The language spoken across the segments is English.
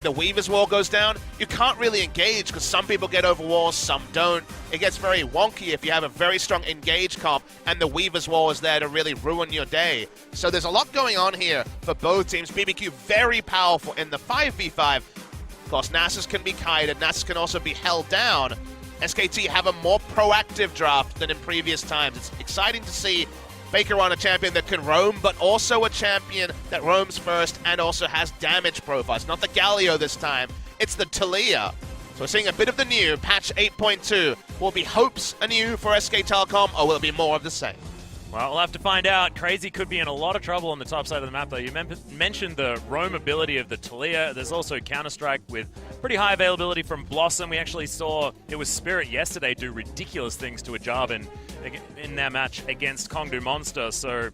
the Weaver's Wall goes down, you can't really engage because some people get over walls, some don't. It gets very wonky if you have a very strong engage comp and the Weaver's Wall is there to really ruin your day. So there's a lot going on here for both teams. BBQ very powerful in the 5v5. Of course, Nasus can be kited, Nasus can also be held down. SKT have a more proactive draft than in previous times. It's exciting to see Faker on a champion that can roam, but also a champion that roams first and also has damage profiles. Not the Galio this time, it's the Talia. So we're seeing a bit of the new, patch 8.2. Will be hopes anew for SK Telecom, or will it be more of the same? Well, we'll have to find out. Crazy could be in a lot of trouble on the top side of the map, though. You mentioned the roam ability of the Talia. There's also Counter-Strike with pretty high availability from Blossom. We actually saw it was Spirit yesterday do ridiculous things to Ajabin in their match against Kongdu Monster. So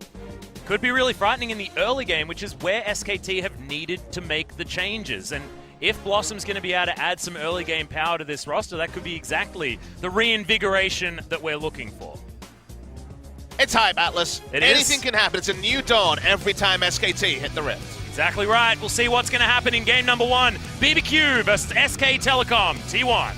could be really frightening in the early game, which is where SKT have needed to make the changes. And if Blossom's going to be able to add some early game power to this roster, that could be exactly the reinvigoration that we're looking for. It's hype, Atlas. Anything can happen. It's a new dawn every time SKT hit the rift. Exactly right. We'll see what's going to happen in game number 1. BBQ versus SK Telecom, T1.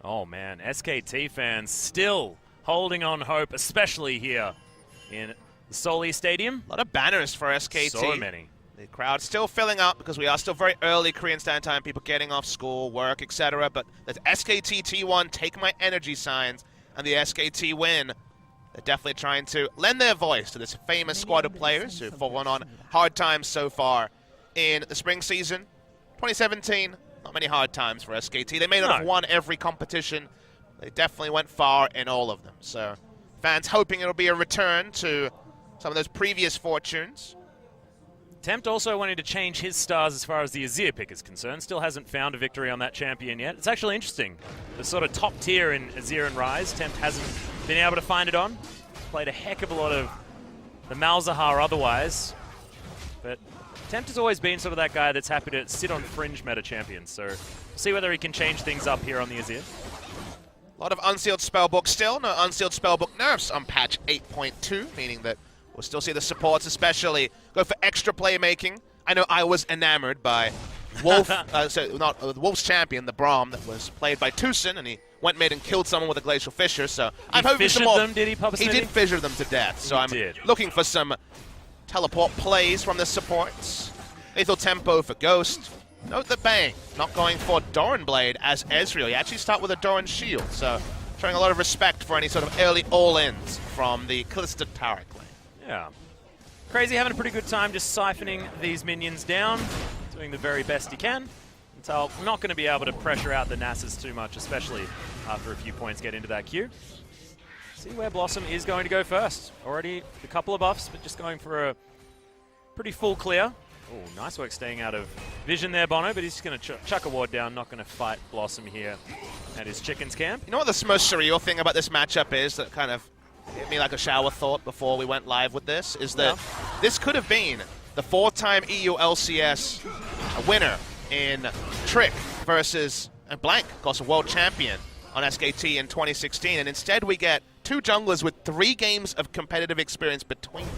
Oh man, SKT fans still holding on hope, especially here in the Soli Stadium. A lot of banners for SKT. So many. The crowd's still filling up because we are still very early Korean Standard Time, people getting off school, work, etc. But there's SKT T1, take my energy signs, and the SKT win. They're definitely trying to lend their voice to this famous squad of players who've fallen on hard times so far in the spring season. 2017, not many hard times for SKT. They may not have won every competition. They definitely went far in all of them. So fans hoping it'll be a return to some of those previous fortunes. Tempt also wanting to change his stars as far as the Azir pick is concerned. Still hasn't found a victory on that champion yet. It's actually interesting. The sort of top tier in Azir and Ryze, Tempt hasn't been able to find it on. Played a heck of a lot of the Malzahar otherwise. But Tempt has always been sort of that guy that's happy to sit on fringe meta champions. So we'll see whether he can change things up here on the Azir. A lot of unsealed spellbook still. No unsealed spellbook nerfs on patch 8.2, meaning that we'll still see the supports especially go for extra playmaking. I know I was enamored by Wolf, Wolf's champion, the Braum, that was played by Tucson, and he went mid and killed someone with a Glacial Fissure, so I'm hoping some more. Them, did he, Papa He did fissure them to death, so I'm looking for some teleport plays from the supports. Lethal Tempo for Ghost. Note the Bang, not going for Doran Blade as Ezreal. You actually start with a Doran Shield, so showing a lot of respect for any sort of early all-ins from the Kalista Taric lane. Yeah. Crazy having a pretty good time just siphoning these minions down, doing the very best he can. Until we're not going to be able to pressure out the Nasus too much, especially after a few points get into that queue. See where Blossom is going to go first. Already a couple of buffs, but just going for a pretty full clear. Oh, nice work staying out of vision there, Bono, but he's just going to chuck a ward down, not going to fight Blossom here at his Chickens camp. You know what the most surreal thing about this matchup is that kind of hit me like a shower thought before we went live with this, is that this could have been the 4-time EU LCS winner in Trick versus Blank, of course, a world champion on SKT in 2016, and instead we get two junglers with 3 games of competitive experience between them.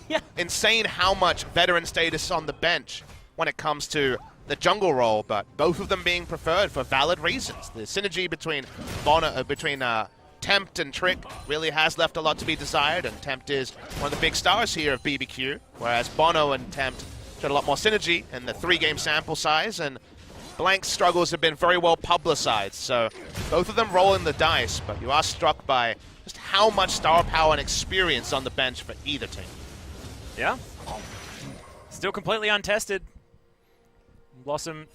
Yeah. Insane how much veteran status on the bench when it comes to the jungle role, but both of them being preferred for valid reasons. The synergy between Tempt and Trick really has left a lot to be desired, and Tempt is one of the big stars here of BBQ, whereas Bono and Tempt showed a lot more synergy in the 3-game sample size, and Blank's struggles have been very well publicized, so both of them rolling the dice, but you are struck by just how much star power and experience on the bench for either team. Yeah. Still completely untested. Blossom,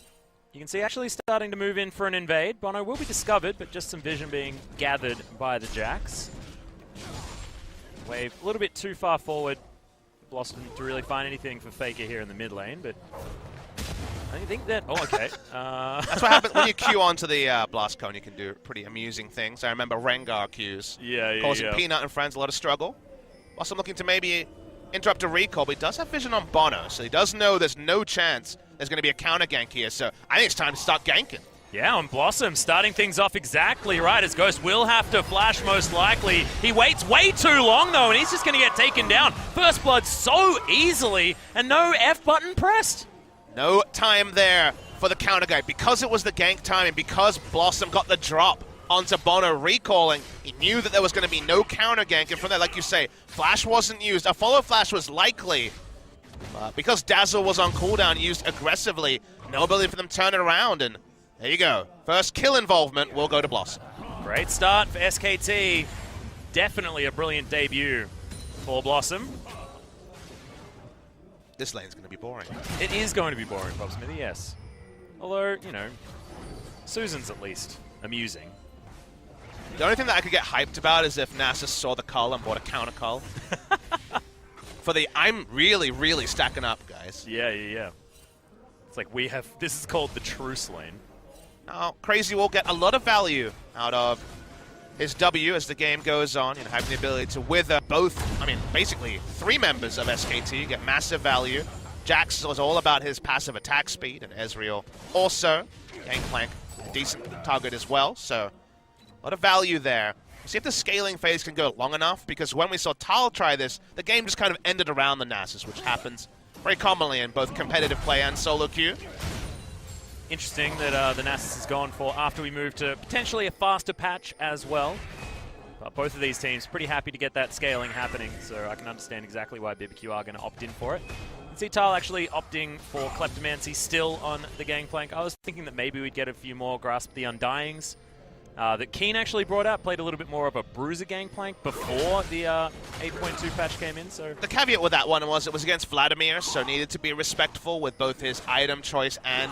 you can see actually starting to move in for an invade. Bono will be discovered, but just some vision being gathered by the Jacks. Wave a little bit too far forward. Blossom to really find anything for Faker here in the mid lane, but I think that... Oh, okay. That's what happens when you queue onto the Blast Cone. You can do pretty amusing things. I remember Rengar queues. Causing Peanut and friends a lot of struggle. Also looking to maybe interrupt a recall, but he does have vision on Bono, so he does know there's no chance there's going to be a counter gank here. So I think it's time to start ganking. Yeah, on Blossom, starting things off exactly right, as Ghost will have to flash most likely. He waits way too long, though, and he's just going to get taken down. First Blood so easily, and no F button pressed. No time there for the counter gank. Because it was the gank time, and because Blossom got the drop onto Bono recalling, he knew that there was going to be no counter gank. And from there, like you say, Flash wasn't used. A follow Flash was likely. Because Dazzle was on cooldown, used aggressively, no ability for them to turn it around, and there you go. First kill involvement will go to Blossom. Great start for SKT. Definitely a brilliant debut for Blossom. This lane's going to be boring. It is going to be boring, Bob Smithy, yes. Although, you know, Susan's at least amusing. The only thing that I could get hyped about is if Nasus saw the cull and bought a counter cull. For the, I'm really, really stacking up, guys. Yeah. It's like we have, this is called the Truce lane. Now, Crazy will get a lot of value out of his W as the game goes on, you know, having the ability to wither both, I mean, basically 3 members of SKT, get massive value. Jax was all about his passive attack speed, and Ezreal also. Gangplank, a decent target as well, so a lot of value there. See if the scaling phase can go long enough, because when we saw Tal try this, the game just kind of ended around the Nasus, which happens very commonly in both competitive play and solo queue. Interesting that the Nasus has gone for after we move to potentially a faster patch as well. But both of these teams pretty happy to get that scaling happening, so I can understand exactly why BBQ are going to opt in for it. And see Tal actually opting for Kleptomancy still on the Gangplank. I was thinking that maybe we'd get a few more Grasp the Undyings. That Keen actually brought out, played a little bit more of a Bruiser Gangplank before the 8.2 patch came in. So the caveat with that one was it was against Vladimir, so needed to be respectful with both his item choice and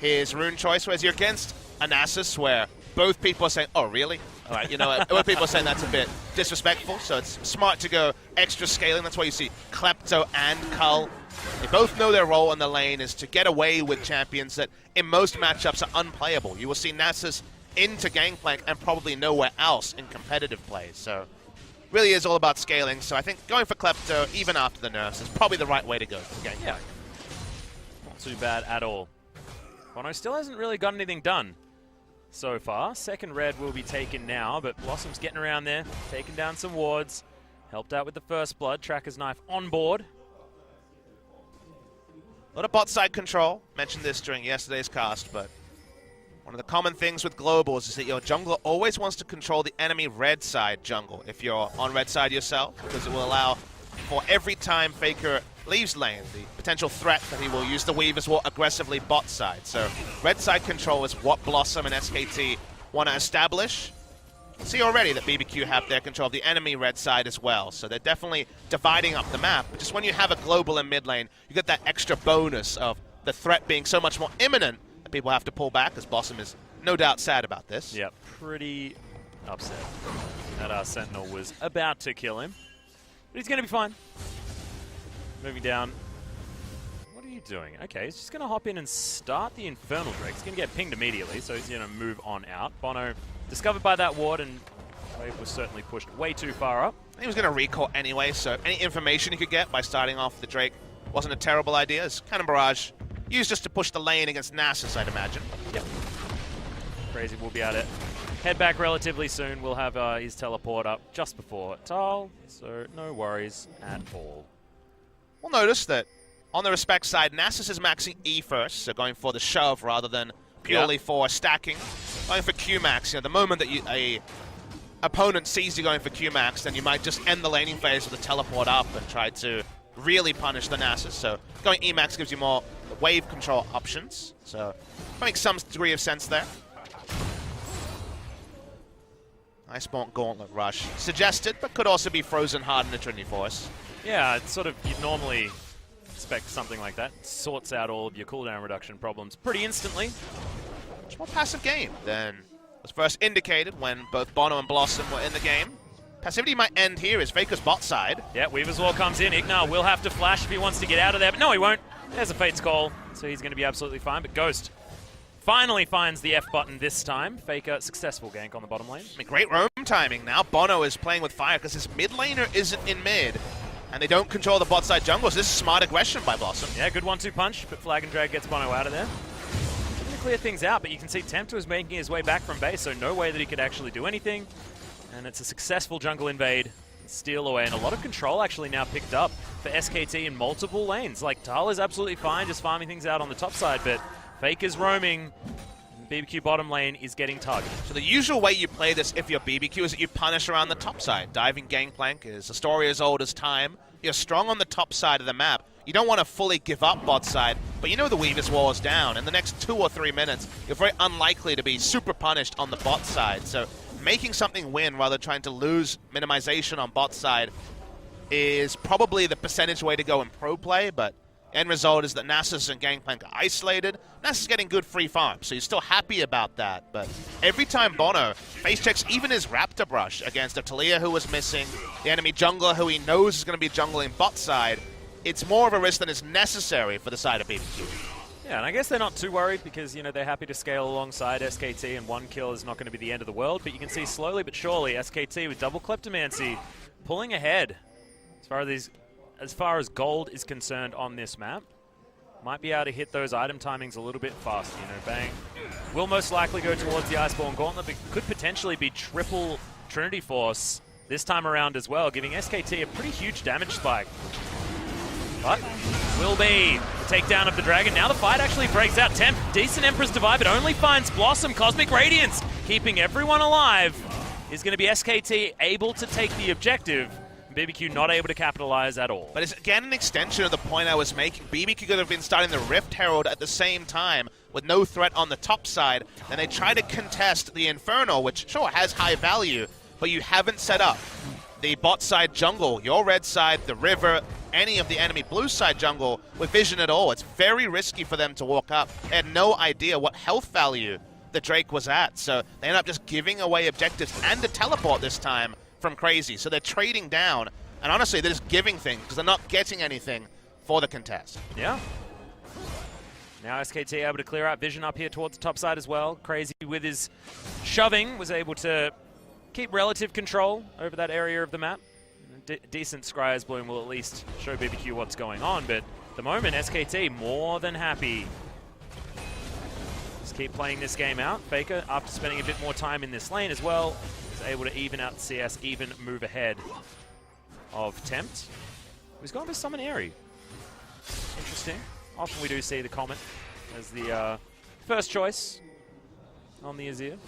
his rune choice, whereas you're against a Nasus where both people are saying, oh, really? All right, you know what? Other people are saying that's a bit disrespectful, so it's smart to go extra scaling. That's why you see Klepto and Cull. They both know their role in the lane is to get away with champions that in most matchups are unplayable. You will see Nasus into Gangplank and probably nowhere else in competitive play. So really is all about scaling. So I think going for Klepto, even after the nerfs, is probably the right way to go for Gangplank. Yeah. Not too bad at all. Bono still hasn't really got anything done so far. Second red will be taken now, but Blossom's getting around there, taking down some wards. Helped out with the first blood. Tracker's Knife on board. A lot of bot side control. Mentioned this during yesterday's cast, but one of the common things with globals is that your jungler always wants to control the enemy red side jungle if you're on red side yourself, because it will allow for every time Faker leaves lane, the potential threat that he will use the Weavers will aggressively bot side. So red side control is what Blossom and SKT want to establish. See already that BBQ have their control of the enemy red side as well, so they're definitely dividing up the map. But just when you have a global in mid lane, you get that extra bonus of the threat being so much more imminent that people have to pull back, as Blossom is no doubt sad about this. Yeah, pretty upset that our Sentinel was about to kill him. But he's going to be fine. Moving down. What are you doing? Okay, he's just going to hop in and start the Infernal Drake. He's going to get pinged immediately, so he's going to move on out. Bono discovered by that ward, and wave was certainly pushed way too far up. He was going to recall anyway, so any information he could get by starting off the Drake wasn't a terrible idea. It's kind of barrage used just to push the lane against Nasus, I'd imagine. Yep. Crazy will be at it. Head back relatively soon. We'll have his teleport up just before Tal, so no worries at all. We'll notice that on the respect side, Nasus is maxing E first, so going for the shove rather than purely for stacking. Going for Q max, you know, the moment that a opponent sees you going for Q max, then you might just end the laning phase with a teleport up and try to really punish the Nasus. So going E max gives you more wave control options, so makes some degree of sense there. Nice Gauntlet Rush. Suggested, but could also be frozen hard in the Trinity Force. Yeah, it's sort of, you'd normally expect something like that. Sorts out all of your cooldown reduction problems pretty instantly. Much more passive game than was first indicated when both Bono and Blossom were in the game. Passivity might end here as Faker's bot side. Yeah, Weaver's Wall comes in. Ignar will have to flash if he wants to get out of there, but no, he won't. There's a Fate's Call, so he's going to be absolutely fine. But Ghost finally finds the F button this time. Faker, successful gank on the bottom lane. I mean, great roam timing now. Bono is playing with fire because his mid laner isn't in mid. And they don't control the bot side jungle, so this is smart aggression by Blossom. Yeah, good 1-2 punch, but Flag and Drag gets Bono out of there. Going to clear things out, but you can see Tempt was making his way back from base, so no way that he could actually do anything. And it's a successful jungle invade. Steal away, and a lot of control actually now picked up for SKT in multiple lanes. Like, Tal is absolutely fine just farming things out on the top side, but Faker's roaming. BBQ bottom lane is getting targeted. So the usual way you play this if you're BBQ is that you punish around the top side. Diving gangplank is a story as old as time. You're strong on the top side of the map. You don't want to fully give up bot side, but you know the Weaver's wall is down. In the next 2 or 3 minutes, you're very unlikely to be super punished on the bot side. So making something win rather than trying to lose minimization on bot side is probably the percentage way to go in pro play, but end result is that Nasus and Gangplank are isolated. Nasus getting good free farm, so you're still happy about that. But every time Bono face checks even his Raptor Brush against a Taliyah who was missing, the enemy jungler who he knows is going to be jungling bot side, it's more of a risk than is necessary for the side of BBQ. Yeah, and I guess they're not too worried because, you know, they're happy to scale alongside SKT, and 1 kill is not going to be the end of the world. But you can see slowly but surely SKT with double Kleptomancy pulling ahead as far as gold is concerned on this map. Might be able to hit those item timings a little bit faster, you know, bang. Will most likely go towards the Iceborne Gauntlet, but could potentially be triple Trinity Force this time around as well, giving SKT a pretty huge damage spike. But will be the takedown of the Dragon. Now the fight actually breaks out. Temp, decent Emperor's Divide, but only finds Blossom. Cosmic Radiance, keeping everyone alive. Is going to be SKT able to take the objective. BBQ not able to capitalize at all. But it's again an extension of the point I was making. BBQ could have been starting the Rift Herald at the same time with no threat on the top side, and they try to contest the Infernal, which sure has high value, but you haven't set up the bot side jungle, your red side, the river, any of the enemy blue side jungle with vision at all. It's very risky for them to walk up. They had no idea what health value the Drake was at, so they end up just giving away objectives and a teleport this time from Crazy. So they're trading down, and honestly, they're just giving things because they're not getting anything for the contest. Yeah. Now SKT able to clear out vision up here towards the top side as well. Crazy with his shoving was able to keep relative control over that area of the map. Decent Scryer's Bloom will at least show BBQ what's going on, but at the moment SKT more than happy. Just keep playing this game out. Faker, after spending a bit more time in this lane as well, is able to even out CS, even move ahead of Tempt, who's gone to summon Airy. Interesting. Often we do see the Comet as the first choice on the Azir.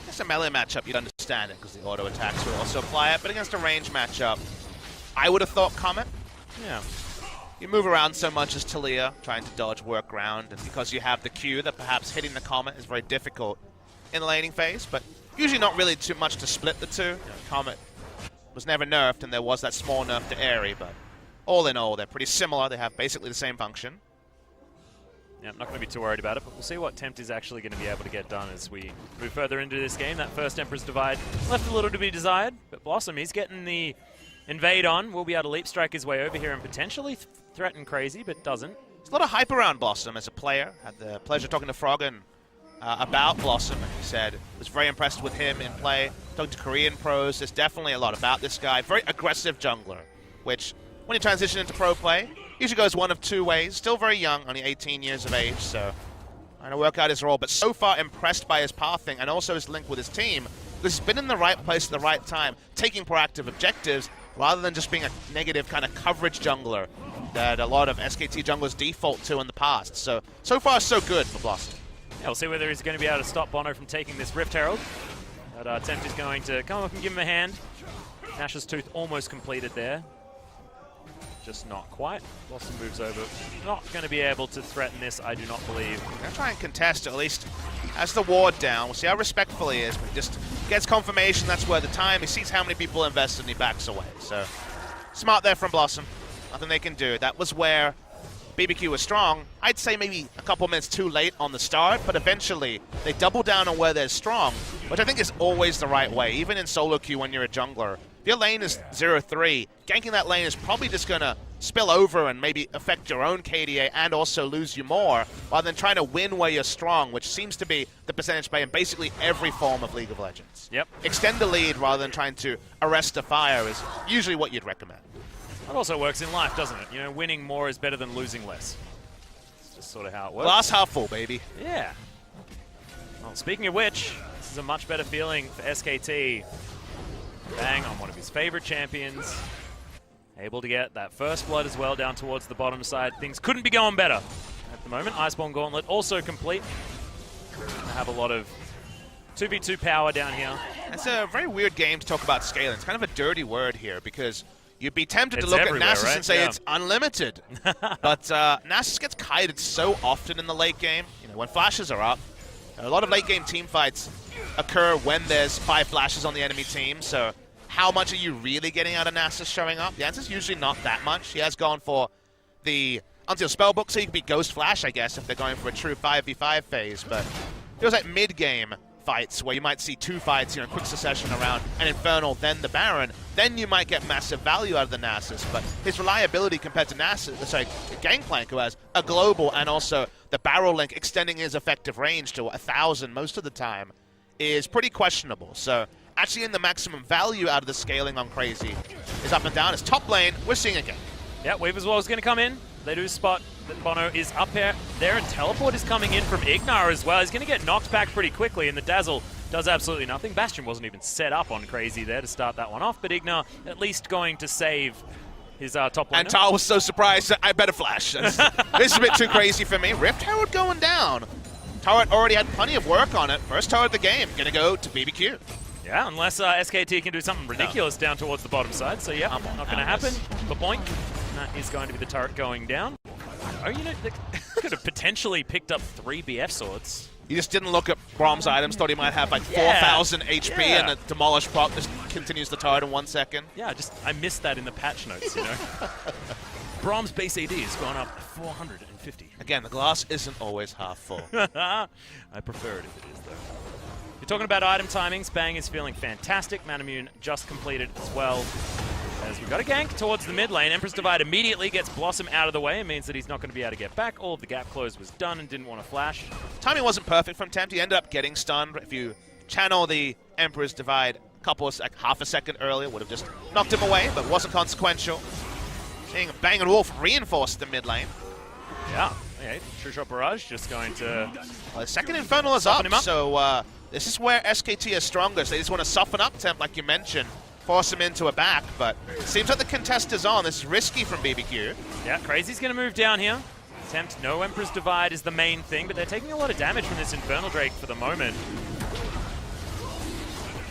Against a melee matchup, you'd understand it because the auto attacks would also apply it, but against a range matchup, I would have thought Comet. Yeah. You move around so much as Taliyah, trying to dodge, work around, and because you have the Q, that perhaps hitting the Comet is very difficult in the laning phase, but usually not really too much to split the two. You know, Comet was never nerfed, and there was that small nerf to Airy, but all in all, they're pretty similar. They have basically the same function. Yeah, I'm not going to be too worried about it, but we'll see what Tempt is actually going to be able to get done as we move further into this game. That first Emperor's Divide left a little to be desired, but Blossom, he's getting the invade on. Will be able to leap strike his way over here and potentially threaten Crazy, but doesn't. There's a lot of hype around Blossom as a player. Had the pleasure of talking to Froggen about Blossom, and he said was very impressed with him in play. Talking to Korean pros, there's definitely a lot about this guy. Very aggressive jungler, which when you transition into pro play, usually goes one of two ways. Still very young, only 18 years of age, so trying to work out his role. But so far impressed by his pathing and also his link with his team, because he's been in the right place at the right time, taking proactive objectives, rather than just being a negative kind of coverage jungler that a lot of SKT junglers default to in the past. So far so good for Blossom. Yeah, we'll see whether he's going to be able to stop Bono from taking this Rift Herald. But Tempt is going to come up and give him a hand. Nash's Tooth almost completed there. Just not quite. Blossom moves over. Not going to be able to threaten this, I do not believe. I'm going to try and contest, at least as the ward down. We'll see how respectful he is, but he just gets confirmation that's where the time. He sees how many people invested and he backs away. So smart there from Blossom. Nothing they can do. That was where BBQ was strong. I'd say maybe a couple minutes too late on the start, but eventually they double down on where they're strong, which I think is always the right way, even in solo queue when you're a jungler. If your lane is 0-3, ganking that lane is probably just going to spill over and maybe affect your own KDA and also lose you more, rather than trying to win where you're strong, which seems to be the percentage play in basically every form of League of Legends. Yep. Extend the lead rather than trying to arrest a fire is usually what you'd recommend. That also works in life, doesn't it? You know, winning more is better than losing less. It's just sort of how it works. Glass half full, baby. Yeah. Well, speaking of which, this is a much better feeling for SKT. Bang on one of his favorite champions. Able to get that first blood as well down towards the bottom side. Things couldn't be going better at the moment. Iceborne Gauntlet also complete. I have a lot of 2v2 power down here. It's a very weird game to talk about scaling. It's kind of a dirty word here because you'd be tempted to It's look at everywhere, Nasus right? and say Yeah. it's unlimited. But Nasus gets kited so often in the late game. You know, when flashes are up, a lot of late game team fights occur when there's 5 flashes on the enemy team. So how much are you really getting out of Nasus showing up? The answer's usually not that much. He has gone for the Unsealed Spellbook, so he could be Ghost Flash, I guess, if they're going for a true 5v5 phase. But it feels like mid-game fights where you might see 2 fights, in quick succession around an Infernal, then the Baron, then you might get massive value out of the Nasus. But his reliability compared to Gangplank, who has a global and also the barrel link extending his effective range to 1,000 most of the time, is pretty questionable. So actually in the maximum value out of the scaling on Crazy is up and down. His top lane, we're seeing again. Yeah, Weave as well is going to come in. They do spot that Bono is up there, and Teleport is coming in from Ignar as well. He's going to get knocked back pretty quickly, and the Dazzle does absolutely nothing. Bastion wasn't even set up on Crazy there to start that one off, but Ignar at least going to save his top lane. And Tal was so surprised, I better flash. This is a bit too crazy for me. Rift Herald going down. Turret already had plenty of work on it. First turret of the game, going to go to BBQ. Yeah, unless SKT can do something ridiculous down towards the bottom side. So, yeah, not going to happen. The point. That is going to be the turret going down. Oh, you know, they could have potentially picked up 3 BF swords. He just didn't look at Brahms items, thought he might have like 4,000 HP and a Demolish proc just continues the turret in 1 second. Yeah, I missed that in the patch notes, you know. Brahms base AD has gone up 450. Again, the glass isn't always half full. I prefer it if it is, though. You're talking about item timings. Bang is feeling fantastic. Manamune just completed as well. As we've got a gank towards the mid lane. Empress Divide immediately gets Blossom out of the way. It means that he's not going to be able to get back. All of the gap close was done and didn't want to flash. Timing wasn't perfect from Tempt. He ended up getting stunned. If you channel the Emperor's Divide like half a second earlier, would have just knocked him away, but wasn't consequential. Seeing Bang & Wolf reinforce the mid lane. Yeah. Okay. True Shot Barrage just going to... Well, the second Infernal is up, so this is where SKT is strongest. They just want to soften up Tempt, like you mentioned. Force him into a back, but it seems like the contest is on. This is risky from BBQ. Yeah, Crazy's going to move down here. Tempt, no Emperor's Divide is the main thing, but they're taking a lot of damage from this Infernal Drake for the moment.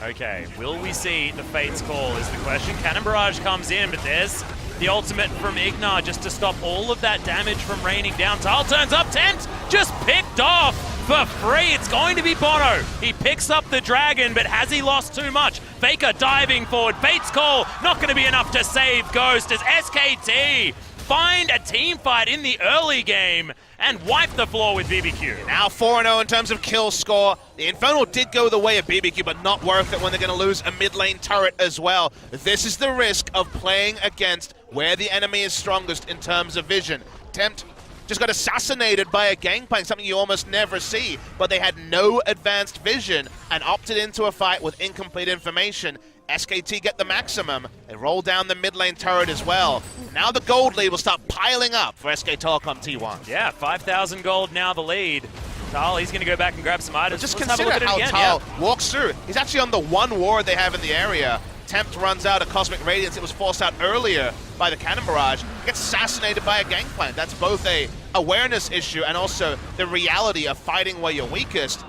Okay, will we see the Fate's Call is the question. Cannon Barrage comes in, but there's the ultimate from Ignar just to stop all of that damage from raining down. Tal turns up, Tempt just picked off for free. It's going to be Bono. He picks up the dragon, but has he lost too much? Faker diving forward. Fate's Call not going to be enough to save Ghost as SKT find a team fight in the early game and wipe the floor with BBQ. Now 4-0 in terms of kill score. The Infernal did go the way of BBQ, but not worth it when they're going to lose a mid lane turret as well. This is the risk of playing against where the enemy is strongest in terms of vision. Tempt just got assassinated by a Gangplank, something you almost never see, but they had no advanced vision and opted into a fight with incomplete information. SKT get the maximum. They roll down the mid lane turret as well. Now the gold lead will start piling up for SK Telecom T1. Yeah, 5,000 gold now the lead. Tal, he's going to go back and grab some items. Just Let's consider have a look at how it again. Tal walks through. He's actually on the one ward they have in the area. Tempt runs out of Cosmic Radiance. It was forced out earlier by the Cannon Barrage. Gets assassinated by a Gangplank. That's both a awareness issue and also the reality of fighting where you're weakest.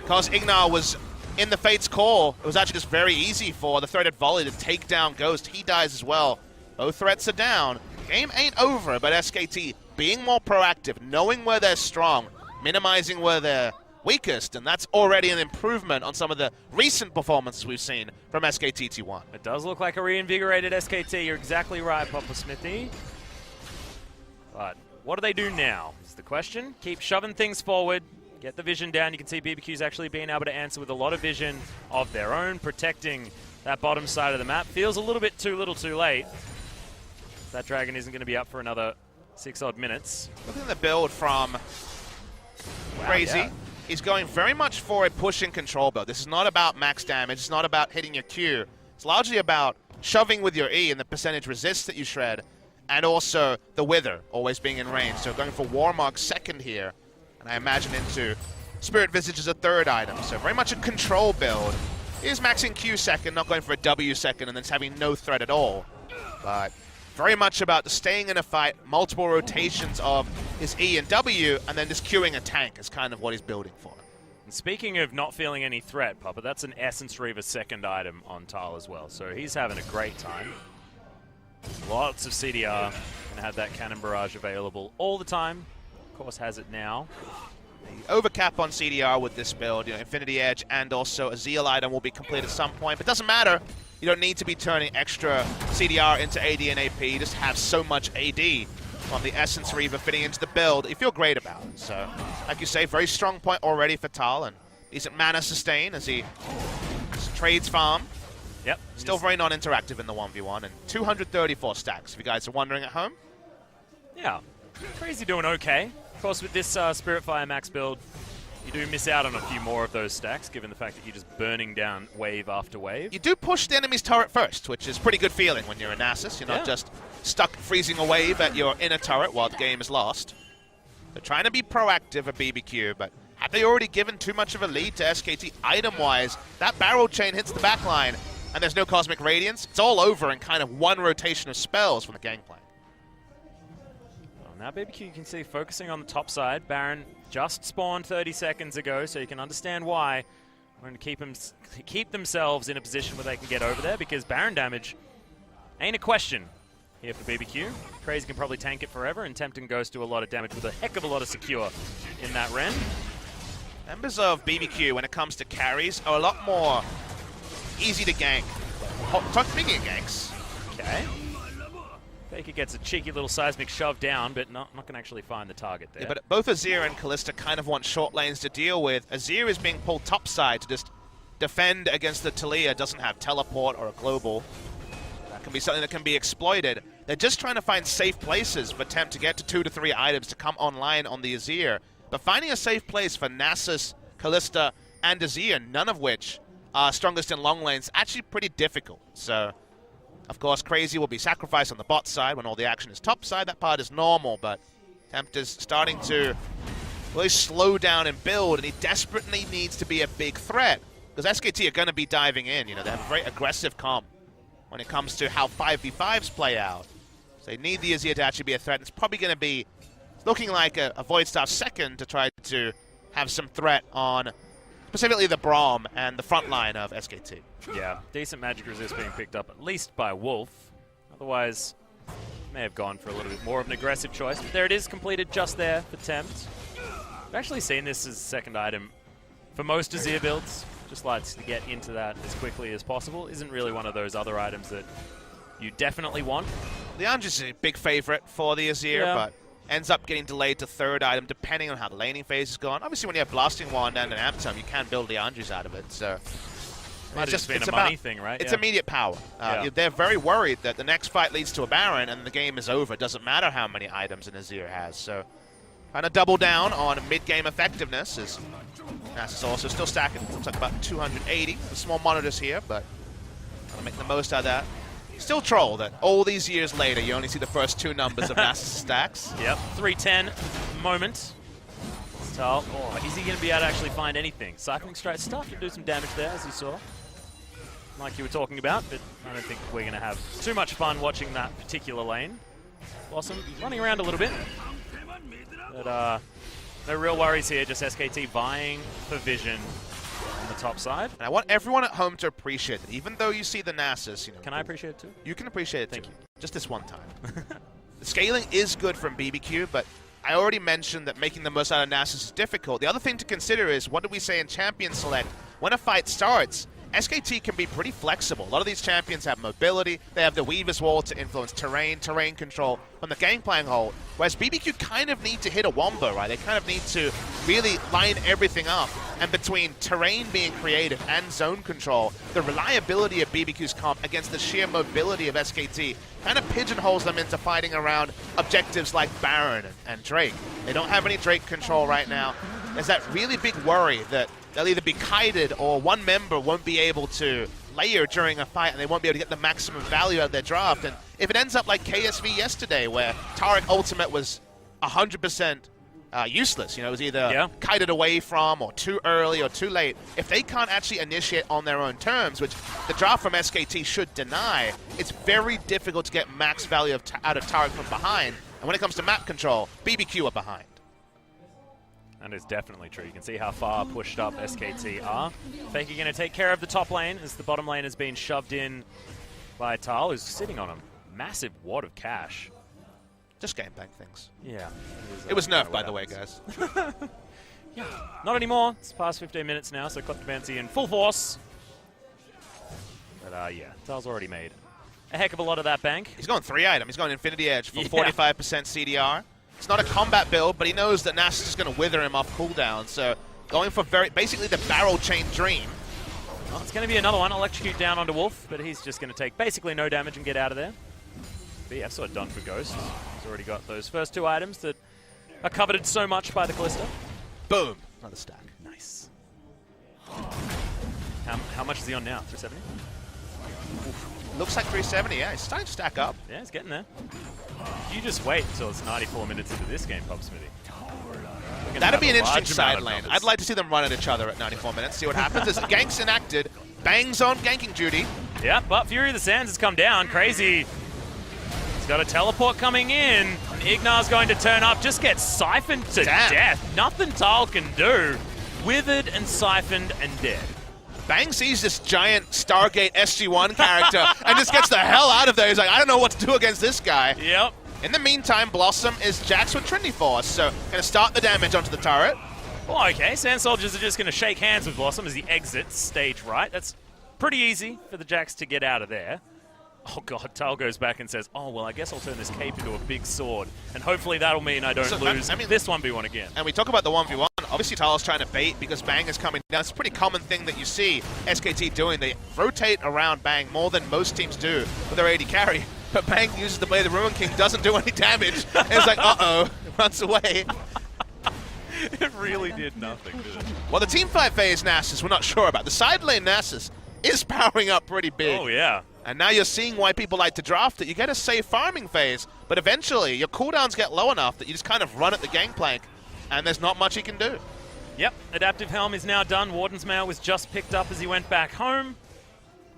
Because Ignar was in the Fate's Call, it was actually just very easy for the threaded volley to take down Ghost. He dies as well. Both threats are down. Game ain't over, but SKT being more proactive, knowing where they're strong, minimizing where they're weakest, and that's already an improvement on some of the recent performances we've seen from SKT T1. It does look like a reinvigorated SKT. You're exactly right, Papa Smithy. But what do they do now is the question. Keep shoving things forward. Get the vision down. You can see BBQ's actually being able to answer with a lot of vision of their own, protecting that bottom side of the map. Feels a little bit too little too late. That dragon isn't going to be up for another 6 odd minutes. Looking at the build from Crazy. Yeah. He's going very much for a push and control build. This is not about max damage. It's not about hitting your Q. It's largely about shoving with your E and the percentage resist that you shred, and also the Wither always being in range. So going for Warmog second here, and I imagine into Spirit Visage as a third item. So very much a control build. He is maxing Q second, not going for a W second, and then having no threat at all. But very much about staying in a fight, multiple rotations of his E and W, and then just queuing a tank is kind of what he's building for. And speaking of not feeling any threat, Papa, that's an Essence Reaver second item on Tal as well. So he's having a great time. Lots of CDR. Gonna have that Cannon Barrage available all the time. Of course, has it now. Overcap on CDR with this build. Infinity Edge and also a Zeal item will be complete at some point, but doesn't matter. You don't need to be turning extra CDR into AD and AP. You just have so much AD from the Essence Reaver fitting into the build. You feel great about it. So, like you say, very strong point already for Tal, and decent mana sustain as he trades farm. Yep. Still very non-interactive in the 1v1, and 234 stacks, if you guys are wondering at home. Yeah. Crazy doing okay. Of course, with this Spirit Fire max build, you do miss out on a few more of those stacks, given the fact that you're just burning down wave after wave. You do push the enemy's turret first, which is a pretty good feeling when you're a Nasus. You're not just stuck freezing a wave at your inner turret while the game is lost. They're trying to be proactive at BBQ, but have they already given too much of a lead to SKT item-wise? That barrel chain hits the backline, and there's no Cosmic Radiance. It's all over in kind of one rotation of spells from the Gangplank. Now BBQ, you can see, focusing on the top side. Baron just spawned 30 seconds ago, so you can understand why. We're going to keep themselves in a position where they can get over there, because Baron damage ain't a question here for BBQ. Crazy can probably tank it forever, and Tempting Ghost do a lot of damage with a heck of a lot of secure in that Ren. Members of BBQ, when it comes to carries, are a lot more easy to gank. Speaking of ganks. Okay. Faker gets a cheeky little seismic shove down, but not going to actually find the target there. Yeah, but both Azir and Kalista kind of want short lanes to deal with. Azir is being pulled topside to just defend against the Talia. Doesn't have teleport or a global. That can be something that can be exploited. They're just trying to find safe places for Temp to get to 2 to 3 items to come online on the Azir. But finding a safe place for Nasus, Kalista, and Azir, none of which are strongest in long lanes, actually pretty difficult. So, of course, Crazy will be sacrificed on the bot side when all the action is top side. That part is normal, but Tempt is starting to really slow down and build, and he desperately needs to be a big threat, because SKT are going to be diving in. They have a very aggressive comp when it comes to how 5v5s play out. So they need the Azir to actually be a threat. It's probably going to be looking like a Void Staff second to try to have some threat on specifically the Braum and the front line of SKT. Yeah, decent magic resist being picked up, at least by Wolf. Otherwise, may have gone for a little bit more of an aggressive choice. But there it is, completed just there for Tempt. I've actually seen this as a second item for most Azir builds. Just likes to get into that as quickly as possible. Isn't really one of those other items that you definitely want. The Angel's is a big favorite for the Azir, but ends up getting delayed to third item depending on how the laning phase is gone. Obviously, when you have Blasting Wand and an Amp Tome, you can build the Andrews out of it. So Might just been a money thing, right? It's immediate power. They're very worried that the next fight leads to a Baron and the game is over. It doesn't matter how many items an Azir has. So trying to double down on mid-game effectiveness is Nasus also still stacking. Looks like about 280. The small monitors here, but trying to make the most out of that. Still troll that all these years later, you only see the first 2 numbers of Nasus stacks. Yep, 310 moment. So, is he going to be able to actually find anything? Cycling Strike starting to do some damage there, as you saw. Like you were talking about, but I don't think we're going to have too much fun watching that particular lane. Blossom running around a little bit. But no real worries here, just SKT vying for vision on the top side. And I want everyone at home to appreciate that, even though you see the Nasus, Can I appreciate it too? You can appreciate it Thank too. you. Just this one time. The scaling is good from BBQ, but I already mentioned that making the most out of Nasus is difficult. The other thing to consider is, what did we say in Champion Select? When a fight starts, SKT can be pretty flexible. A lot of these champions have mobility. They have the Weaver's Wall to influence terrain control from the gangplank hold. Whereas BBQ kind of need to hit a wombo, right? They kind of need to really line everything up. And between terrain being created and zone control, the reliability of BBQ's comp against the sheer mobility of SKT kind of pigeonholes them into fighting around objectives like Baron and Drake. They don't have any Drake control right now. There's that really big worry that they'll either be kited or one member won't be able to layer during a fight and they won't be able to get the maximum value out of their draft. And if it ends up like KSV yesterday, where Taric Ultimate was 100% useless, you know, it was either kited away from or too early or too late, if they can't actually initiate on their own terms, which the draft from SKT should deny, it's very difficult to get max value out of Taric from behind. And when it comes to map control, BBQ are behind. That is definitely true. You can see how far pushed up SKT are. Faker going to take care of the top lane as the bottom lane has been shoved in by Tal, who's sitting on a massive wad of cash. Just game bank things. Yeah. It was nerfed, by the way, guys. Yeah. Not anymore. It's past 15 minutes now, so Kleptomancy in full force. But yeah, Tal's already made a heck of a lot of that bank. He's going 3-item. He's going Infinity Edge for 45% CDR. It's not a combat build, but he knows that Nasus is just going to wither him off cooldown. So going for basically the barrel chain dream. Well, it's going to be another one. Electrocute down onto Wolf, but he's just going to take basically no damage and get out of there. BF sort of done for Ghost. He's already got those first 2 items that are coveted so much by the Callisto. Boom. Another stack. Nice. How much is he on now? 370? Oof. Looks like 370, yeah. He's starting to stack up. Yeah, he's getting there. You just wait until it's 94 minutes into this game, Pop Smithy. That'd be an interesting side lane. I'd like to see them run at each other at 94 minutes, see what happens. As Gank's enacted, Bang's on ganking duty. Yeah, but Fury of the Sands has come down. Crazy. He's got a teleport coming in. And Ignar's going to turn up, just get siphoned to death. Nothing Tal can do. Withered and siphoned and dead. Bang sees this giant Stargate SG-1 character and just gets the hell out of there. He's like, I don't know what to do against this guy. Yep. In the meantime, Blossom is Jax with Trinity Force, so going to start the damage onto the turret. Well, okay, Sand Soldiers are just going to shake hands with Blossom as he exits stage right. That's pretty easy for the Jax to get out of there. Oh god, Tal goes back and says, oh, well, I guess I'll turn this cape into a big sword. And hopefully that'll mean I don't lose this 1v1 again. And we talk about the 1v1. Obviously, Tal's trying to bait because Bang is coming down. It's a pretty common thing that you see SKT doing. They rotate around Bang more than most teams do with their AD carry. But Bang uses the Blade of the Ruin King, doesn't do any damage. And it's like, uh-oh, runs away. It really did nothing, did it? Well, the team fight phase Nasus, we're not sure about. The side lane Nasus is powering up pretty big. Oh, yeah. And now you're seeing why people like to draft it. You get a safe farming phase, but eventually your cooldowns get low enough that you just kind of run at the gangplank, and there's not much he can do. Yep, Adaptive Helm is now done. Warden's Mail was just picked up as he went back home.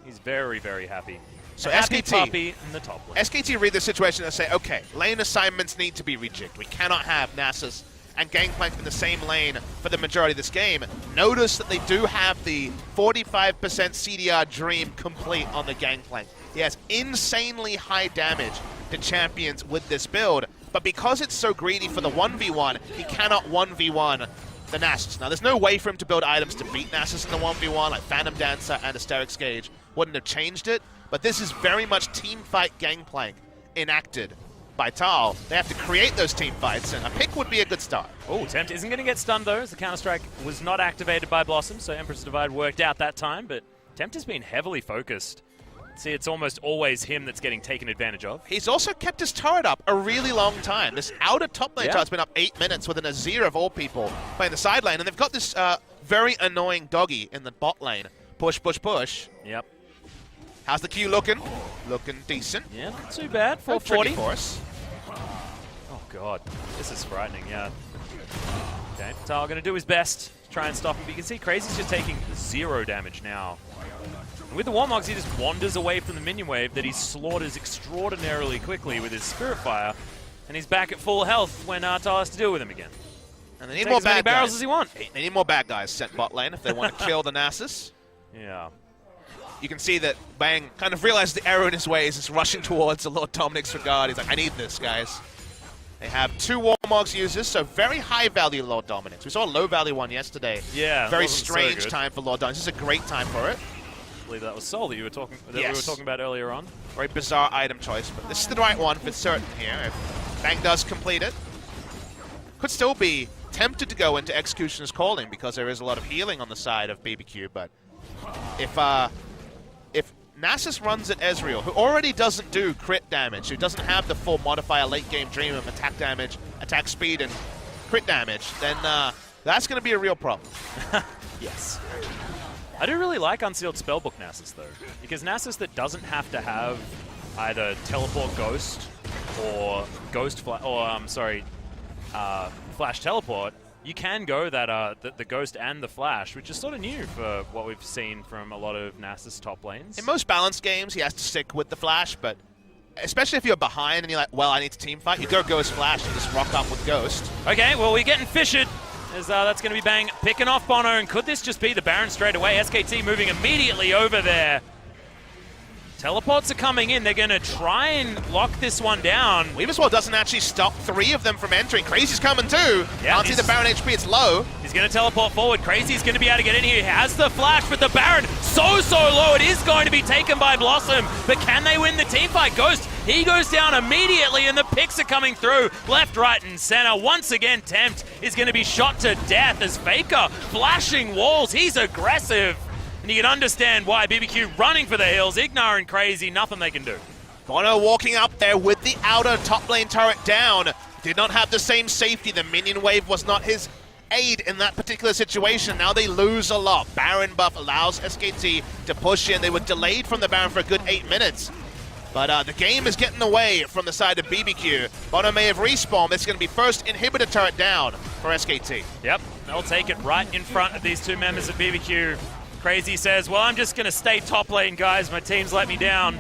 He's very, very happy. So happy SKT, puppy in the top lane. SKT read the situation and say, okay, lane assignments need to be rejigged. We cannot have Nasus and Gangplank in the same lane for the majority of this game. Notice that they do have the 45% CDR Dream complete on the Gangplank. He has insanely high damage to champions with this build, but because it's so greedy for the 1v1, he cannot 1v1 the Nasus. Now, there's no way for him to build items to beat Nasus in the 1v1, like Phantom Dancer and Asterix Gauge wouldn't have changed it, but this is very much team fight Gangplank enacted by Tal. They have to create those team fights, and a pick would be a good start. Oh, Tempt isn't going to get stunned, though, as the Counter-Strike was not activated by Blossom, so Empress Divide worked out that time, but Tempt has been heavily focused. See, it's almost always him that's getting taken advantage of. He's also kept his turret up a really long time. This outer top lane turret's been up 8 minutes with an Azir of all people playing the side lane, and they've got this very annoying doggy in the bot lane. Push, push, push. Yep. How's the Q looking? Looking decent. Yeah, not too bad. 440. For us. Oh, God. This is frightening, yeah. Okay, Tal going to do his best to try and stop him. But you can see Crazy's just taking 0 damage now. And with the Warmogs, he just wanders away from the minion wave that he slaughters extraordinarily quickly with his Spirit Fire. And he's back at full health when Tal has to deal with him again. And they need more bad barrels guys. as he wants. They need more bad guys sent bot lane if they want to kill the Nasus. Yeah. You can see that Bang kind of realized the error in his ways. Is rushing towards the Lord Dominic's regard. He's like, I need this, guys. They have 2 Warmogs users, so very high value Lord Dominic's. We saw a low value one yesterday. Yeah. Very strange time for Lord Dominic's. This is a great time for it. I believe that was Soul that we were talking about earlier on. Very bizarre item choice, but this is the right one for certain here. If Bang does complete it, could still be tempted to go into Executioner's Calling because there is a lot of healing on the side of BBQ, but if Nasus runs at Ezreal, who already doesn't do crit damage, who doesn't have the full modifier late game Dream of attack damage, attack speed, and crit damage, then that's going to be a real problem. Yes. I do really like Unsealed Spellbook Nasus, though, because Nasus that doesn't have to have either Teleport Ghost or Flash Teleport, you can go that the Ghost and the Flash, which is sort of new for what we've seen from a lot of Nasus top lanes. In most balanced games, he has to stick with the Flash, but especially if you're behind and you're like, well, I need to team fight, you go Ghost Flash and just rock up with Ghost. Okay, well, we're getting fished. As that's going to be Bang picking off Bono, and could this just be the Baron straight away? SKT moving immediately over there. Teleports are coming in. They're going to try and lock this one down. Weaverswell doesn't actually stop 3 of them from entering. Crazy's coming too. Yeah, can't see the Baron HP, it's low. He's going to teleport forward. Crazy's going to be able to get in here. He has the flash, but the Baron so low. It is going to be taken by Blossom, but can they win the teamfight? Ghost, he goes down immediately, and the picks are coming through left, right, and center. Once again, Tempt is going to be shot to death as Faker flashing walls. He's aggressive. And you can understand why BBQ running for the hills. Ignar and Crazy, nothing they can do. Bono walking up there with the outer top lane turret down. Did not have the same safety. The minion wave was not his aid in that particular situation. Now they lose a lot. Baron buff allows SKT to push in. They were delayed from the Baron for a good 8 minutes. But the game is getting away from the side of BBQ. Bono may have respawned. This is going to be first inhibitor turret down for SKT. Yep, they'll take it right in front of these 2 members of BBQ. Crazy says, well, I'm just going to stay top lane, guys. My team's let me down.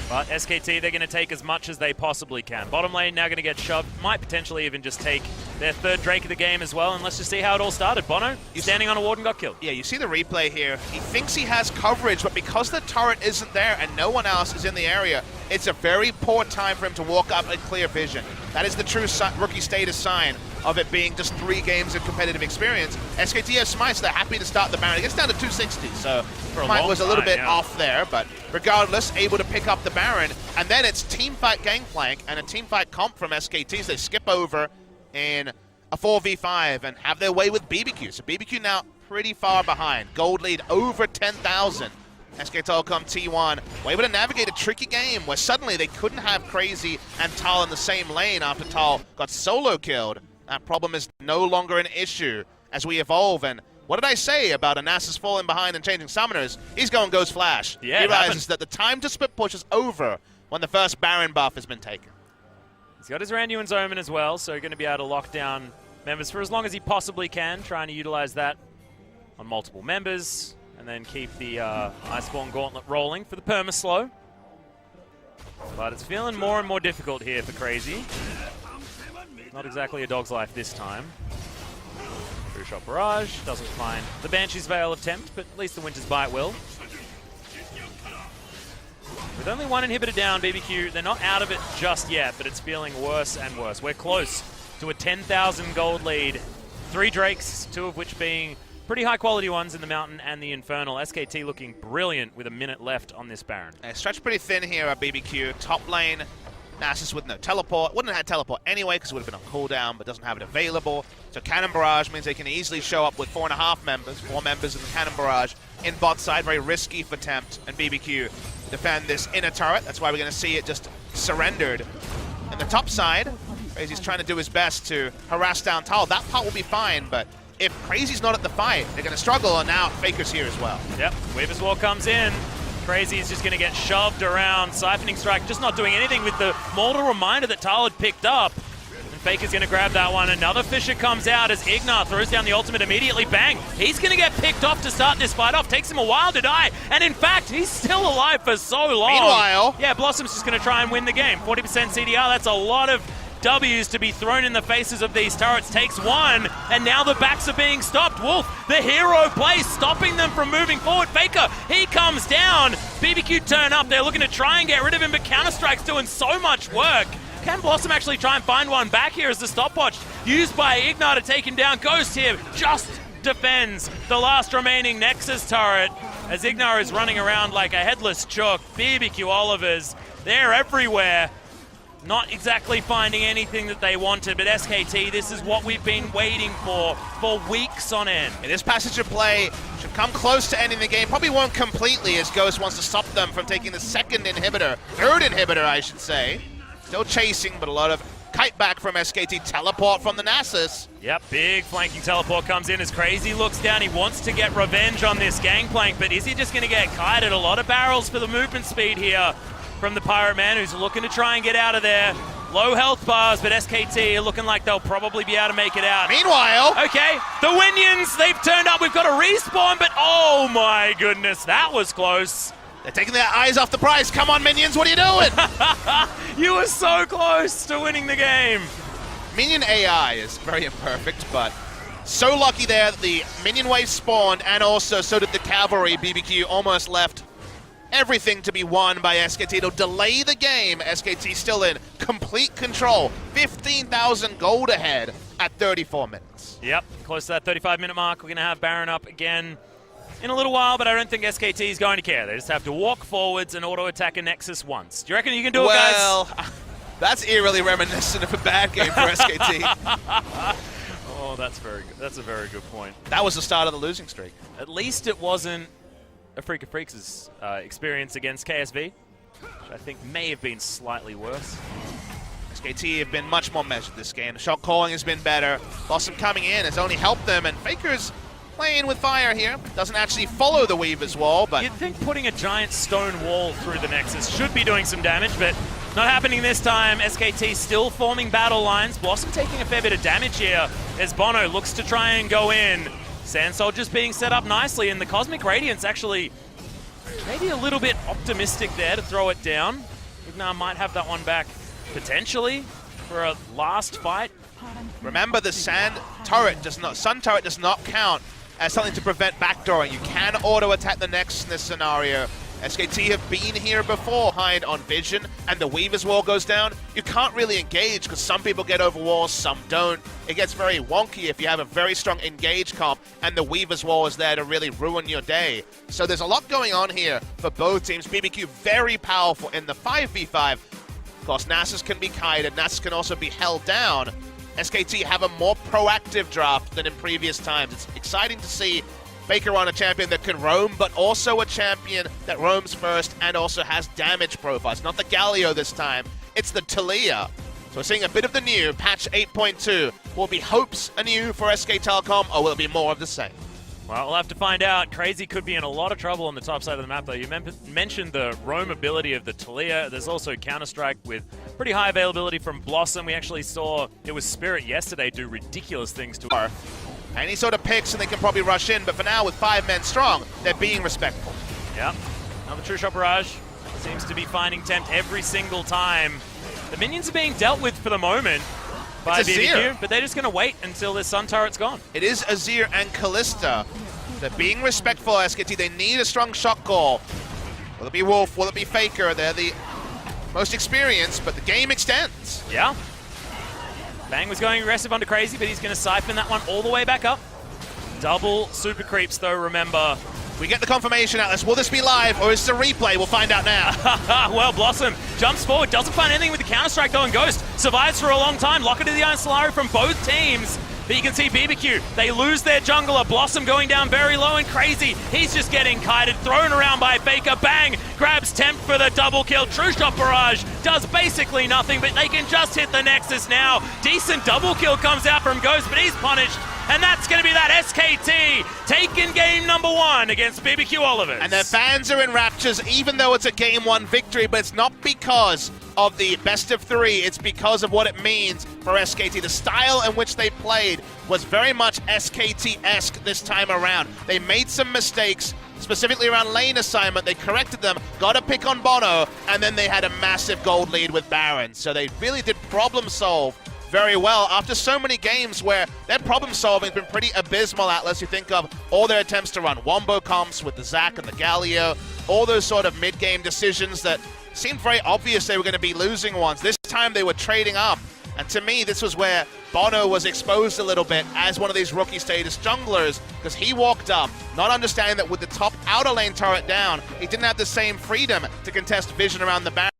But SKT, they're going to take as much as they possibly can. Bottom lane now going to get shoved. Might potentially even just take their 3rd Drake of the game as well. And let's just see how it all started. Bono standing on a ward and got killed. Yeah, you see the replay here. He thinks he has coverage, but because the turret isn't there and no one else is in the area, it's a very poor time for him to walk up and clear vision. That is the true rookie status sign of it being just 3 games of competitive experience. SKT has Smite, so they're happy to start the Baron. It gets down to 260, so Smite was a little bit off there, but regardless, able to pick up the Baron. And then it's teamfight Gangplank and a teamfight comp from SKT, so they skip over in a 4v5 and have their way with BBQ. So BBQ now pretty far behind. Gold lead over 10,000. SK Telecom T1 were able to navigate a tricky game where suddenly they couldn't have Crazy and Tal in the same lane after Tal got solo killed. That problem is no longer an issue as we evolve. And what did I say about Nasus falling behind and changing summoners? He's going Ghost Flash. Yeah, he realizes that the time to split push is over when the first Baron buff has been taken. He's got his Randuin's Omen as well, so going to be able to lock down members for as long as he possibly can, trying to utilize that on multiple members, and then keep the Iceborne Gauntlet rolling for the perma-slow. But it's feeling more and more difficult here for Crazy. Not exactly a dog's life this time. True Shot Barrage doesn't find the Banshee's Veil of Tempt, but at least the Winter's Bite will. With only 1 inhibitor down, BBQ, they're not out of it just yet, but it's feeling worse and worse. We're close to a 10,000 gold lead. 3 Drakes, 2 of which being pretty high-quality ones in the Mountain and the Infernal. SKT looking brilliant with a minute left on this Baron. Stretched pretty thin here at BBQ. Top lane, Nasus with no teleport. Wouldn't have had teleport anyway because it would have been on cooldown, but doesn't have it available. So Cannon Barrage means they can easily show up with 4.5 members, 4 members in the Cannon Barrage in bot side. Very risky for Tempt and BBQ to defend this inner turret. That's why we're going to see it just surrendered. And the top side, Crazy's trying to do his best to harass down Tal. That part will be fine, but if Crazy's not at the fight, they're going to struggle, and now Faker's here as well. Yep, Weaver's War comes in. Crazy's just going to get shoved around. Siphoning Strike just not doing anything with the mortal reminder that Tal had picked up. And Faker's going to grab that one. Another Fisher comes out as Ignar throws down the ultimate immediately. Bang! He's going to get picked off to start this fight off. Takes him a while to die. And in fact, he's still alive for so long. Meanwhile, yeah, Blossom's just going to try and win the game. 40% CDR, that's a lot of W's to be thrown in the faces of these turrets. Takes 1, and now the backs are being stopped. Wolf, the hero plays, stopping them from moving forward. Faker, he comes down. BBQ turn up. They're looking to try and get rid of him, but Counter-Strike's doing so much work. Can Blossom actually try and find one back here as the stopwatch used by Ignar to take him down? Ghost here, just defends the last remaining Nexus turret as Ignar is running around like a headless chook. BBQ Olivers, they're everywhere. Not exactly finding anything that they wanted, but SKT, this is what we've been waiting for weeks on end. And this passage of play should come close to ending the game. Probably won't completely, as Ghost wants to stop them from taking the third inhibitor, I should say. Still chasing, but a lot of kite back from SKT. Teleport from the Nasus. Yep, big flanking teleport comes in as Crazy looks down. He wants to get revenge on this gangplank, but is he just going to get kited? A lot of barrels for the movement speed here from the Pirate Man, who's looking to try and get out of there. Low health bars, but SKT are looking like they'll probably be able to make it out. Meanwhile, okay, the Winions, they've turned up. We've got a respawn, but oh my goodness, that was close. They're taking their eyes off the prize. Come on, Minions, what are you doing? You were so close to winning the game. Minion AI is very imperfect, but so lucky there that the Minion wave spawned, and also so did the Cavalry. BBQ almost left everything to be won by SKT. It'll delay the game. SKT still in complete control. 15,000 gold ahead at 34 minutes. Yep, close to that 35-minute mark. We're going to have Baron up again in a little while, but I don't think SKT is going to care. They just have to walk forwards and auto-attack a Nexus once. Do you reckon you can do it, guys? Well, that's eerily reminiscent of a bad game for SKT. Oh, that's very good. That's a very good point. That was the start of the losing streak. At least it wasn't a Freak of Freaks' experience against KSV, which I think may have been slightly worse. SKT have been much more measured this game. The shot calling has been better. Blossom coming in has only helped them, and Faker's playing with fire here. Doesn't actually follow the Weaver's wall, but you'd think putting a giant stone wall through the Nexus should be doing some damage, but not happening this time. SKT still forming battle lines. Blossom taking a fair bit of damage here as Bono looks to try and go in. Sand Soldiers being set up nicely, and the Cosmic Radiance actually maybe a little bit optimistic there to throw it down. Ignar might have that one back potentially for a last fight. Remember, the Sun turret does not count as something to prevent backdooring. You can auto-attack the Nexus in this scenario. SKT have been here before, behind on Vision, and the Weaver's wall goes down. You can't really engage because some people get over walls, some don't. It gets very wonky if you have a very strong engage comp and the Weaver's wall is there to really ruin your day. So there's a lot going on here for both teams. BBQ very powerful in the 5v5. Of course, Nasus can be kited, Nasus can also be held down. SKT have a more proactive draft than in previous times. It's exciting to see Faker on a champion that can roam, but also a champion that roams first and also has damage profiles. Not the Galio this time, it's the Talia. So we're seeing a bit of the new, patch 8.2. Will be hopes anew for SK Telecom, or will it be more of the same? Well, we'll have to find out. Crazy could be in a lot of trouble on the top side of the map, though. You mentioned the roam ability of the Talia. There's also Counter-Strike with pretty high availability from Blossom. We actually saw it was Spirit yesterday do ridiculous things to her. Any sort of picks and they can probably rush in, but for now with 5 men strong, they're being respectful. Yep. Another True Shot Barrage seems to be finding tempt every single time. The minions are being dealt with for the moment by BBQ, but they're just going to wait until this Sun turret's gone. It is Azir and Kalista. They're being respectful, SKT. They need a strong shot call. Will it be Wolf? Will it be Faker? They're the most experienced, but the game extends. Yeah. Bang was going aggressive onto Crazy, but he's going to siphon that one all the way back up. Double super creeps, though, remember. We get the confirmation, Atlas. Will this be live, or is it a replay? We'll find out now. Well, Blossom jumps forward, doesn't find anything with the Counter-Strike, though, and Ghost survives for a long time. Lock it to the Iron Solari from both teams. But you can see BBQ, they lose their jungler. Blossom going down very low, and Crazy, he's just getting kited, thrown around by Faker. Bang, grabs Tempt for the double kill. True Shot Barrage does basically nothing, but they can just hit the Nexus now. Decent double kill comes out from Ghost, but he's punished. And that's going to be that SKT taking game number 1 against BBQ Olivers. And their fans are in raptures, even though it's a game 1 victory, but it's not because of the best of 3. It's because of what it means for SKT. The style in which they played was very much SKT-esque this time around. They made some mistakes, specifically around lane assignment. They corrected them, got a pick on Bono, and then they had a massive gold lead with Baron. So they really did problem solve very well after so many games where their problem solving has been pretty abysmal. Atlas, you think of all their attempts to run wombo comps with the Zac and the Galio, all those sort of mid-game decisions that seemed very obvious they were going to be losing ones. This time they were trading up And to me, this was where Bono was exposed a little bit as one of these rookie status junglers, because he walked up, not understanding that with the top outer lane turret down, he didn't have the same freedom to contest vision around the barrier.